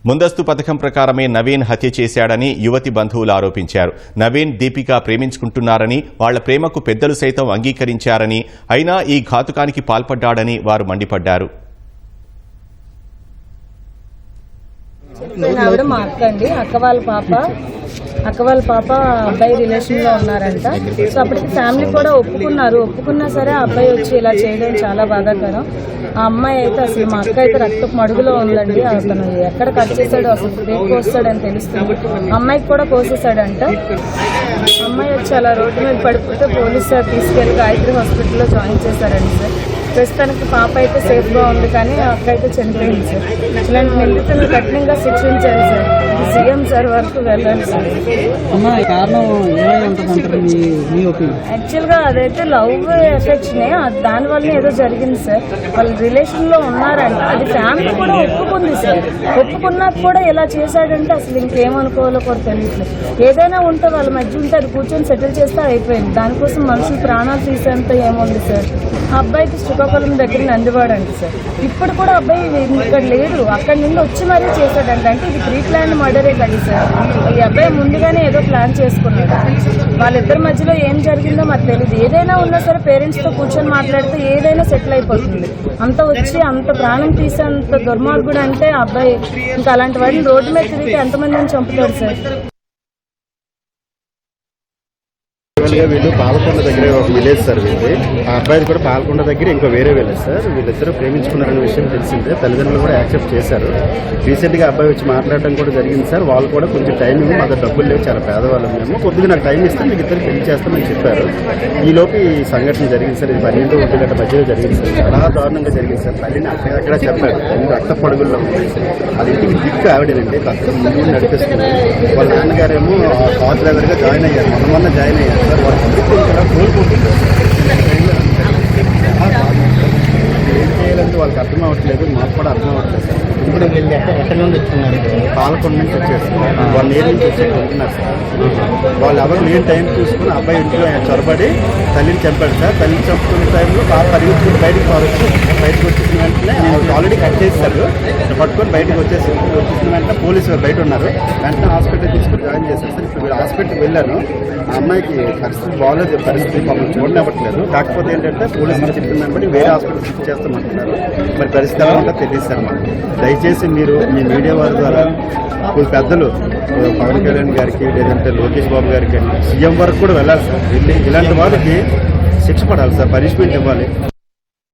ముందస్తు పథకం ప్రకారమే నవీన్ హత్య చేశాడని యువతి బంధువులు ఆరోపించారు. నవీన్, దీపిక ప్రేమించుకుంటున్నారని, వాళ్ల ప్రేమకు పెద్దలు సైతం అంగీకరించారని, అయినా ఈ ఘాతుకానికి పాల్పడ్డాడని వారు మండిపడ్డారు. ఆవిడ మా అక్క అండి, అక్క వాళ్ళ పాప అబ్బాయి రిలేషన్ లో ఉన్నారంట. సో అప్పటికి ఫ్యామిలీ కూడా ఒప్పుకున్నా సరే ఆ అబ్బాయి వచ్చి ఇలా చేయడం చాలా బాధాకరం. ఆ అమ్మాయి అయితే అసలు మా అక్క అయితే రక్తపు మడుగులో ఉందండి. అతను ఎక్కడ కట్ చేశాడో అసలు రేపు కోస్తాడని తెలుస్తుంది. అమ్మాయికి కూడా కోసేసాడంట. అమ్మాయి వచ్చి అలా రోడ్డు మీద పడిపోతే పోలీసు సార్ తీసుకెళ్లి గాయత్రి హాస్పిటల్లో జాయిన్ చేశారండి సార్. ప్రస్తుతానికి పాప అయితే సేఫ్ గా ఉంది, కానీ అక్క అయితే చనిపోయింది సార్. ఇలాంటి నిందితులను కఠినంగా శిక్షించాలి సార్. సీఎం సార్ వరకు వెళ్ళాలి సార్. యాక్చువల్ గా అదైతే లవ్ ఎఫెక్షన్, దాని వల్ల ఏదో జరిగింది సార్. వాళ్ళ రిలేషన్ లో ఉన్నారంట. అది ఫ్యామిలీ కూడా ఒప్పుకుంది సార్. ఒప్పుకున్నాక కూడా ఇలా చేశాడంటే అసలు ఇంకేమనుకోవాలో కూడా తెలియట్లేదు. ఏదైనా ఉంటే వాళ్ళ మధ్య ఉంటే అది కూర్చొని సెటిల్ చేస్తే అయిపోయింది. దానికోసం మనుషులు ప్రాణాలు తీసేంత ఏముంది సార్. ఆ అబ్బాయికి శ్రీకాకుళం దగ్గర నందివాడండి సార్. ఇప్పుడు కూడా అబ్బాయి ఇక్కడ లేడు, అక్కడి నుండి వచ్చి మరీ చేశాడంట. అంటే ఇది ప్రీ ప్లాన్ మర్డరే కదా సార్. ఈ అబ్బాయి ముందుగానే ఏదో ప్లాన్ చేసుకున్నాడు. వాళ్ళిద్దరి మధ్యలో ఏం జరిగిందో మాకు తెలియదు. ఏదైనా ఉన్నా సరే పేరెంట్స్ తో కూర్చొని మాట్లాడితే ఏదైనా సెటిల్ అయిపోతుంది. అంత వచ్చి అంత ప్రాణం తీసేంత దుర్మార్గుడు అంటే అబ్బాయి. ఇంకా అలాంటి వాడిని రోడ్డు మీద తిరిగితే ఎంతమందిని చంపుతాడు సార్. వీళ్ళు పాలకొండ దగ్గర ఒక విలేజ్ సార్. వీళ్ళు ఆ అబ్బాయి కూడా పాలకొండ దగ్గర ఇంకో వేరే విలేజ్ సార్. వీళ్ళిద్దరూ ప్రేమించుకున్నారనే విషయం తెలిసిందే. తల్లిదండ్రులు కూడా యాక్సెప్ట్ చేశారు. రీసెంట్ గా అబ్బాయి వచ్చి మాట్లాడడం కూడా జరిగింది సార్. వాళ్ళు కూడా కొంచెం టైం ఇవ్వు, మాకు డబ్బులు లేవు, చాలా పేదవాళ్ళం మేము, కొద్దిగా నాకు టైం ఇస్తే మీకు ఇద్దరు పెళ్లి చేస్తామని చెప్పారు. ఈలోపు ఈ సంఘటన జరిగింది సార్. ఇది 12 గంటల మధ్యలో జరిగింది సార్. చాలా దారుణంగా జరిగింది సార్. తల్లిని అక్కడ చెప్పాడు, రక్త పడుగుల్లో అది ఇంటికి దిక్కు ఆవిడేనండి. ముందు నడిపిస్తుంది. వాళ్ళ నాన్నగారేమో కార్ డ్రైవర్ గా జాయిన్ అయ్యారు, మొన్న జాయిన్ అయ్యారు సార్. వాళ్ళు కోలుకుంటున్నారు. ఏం చేయాలంటే వాళ్ళకి అర్థం అవ్వట్లేదు, మాకు కూడా అర్థం అవ్వట్లేదు సార్. ఇప్పుడు వీళ్ళు ఎక్కడి నుండి వచ్చిన్నారు? పాలకొండ నుంచి వచ్చేస్తున్నారు. 1 year నుంచి వచ్చేస్తున్నారు సార్. వాళ్ళు ఎవరు లేని టైం చూసుకుని అబ్బాయి ఇంట్లో చొరబడి తల్లిని చంపాడు సార్. తల్లిని చంపుకునే టైంలో బాగా పరిగెత్తుకుని బయటకు వచ్చేసిన వెంటనే ఆల్రెడీ కట్ చేశారు. పట్టుకొని బయటకు వచ్చేసిన వెంటనే పోలీసులు బయట ఉన్నారు. వెంటనే హాస్పిటల్ తీసుకుని జాయిన్ చేశారు సార్. ఇప్పుడు హాస్పిటల్కి వెళ్ళాను. ఆ అమ్మాయికి పరిస్థితి బాగోలేదు, పరిస్థితి మమ్మల్ని చూడనివ్వట్లేదు. కాకపోతే ఏంటంటే పోలీసులు చెప్తున్నాను బట్టి వేరే హాస్పిటల్ షిఫ్ట్ చేస్తామంటున్నారు. మరి పరిస్థితి ఎలా ఉంటుందో తెలియదు సార్ మాకు. దయచేసి మీరు మీ మీడియా వారి ద్వారా పెద్దలు పవన్ కళ్యాణ్ గారికి, లేదంటే లోకేష్ బాబు గారికి, సీఎం వరకు కూడా వెళ్ళాలి సార్. ఇలాంటి వాళ్ళకి శిక్ష పడాలి సార్, పనిష్మెంట్ ఇవ్వాలి.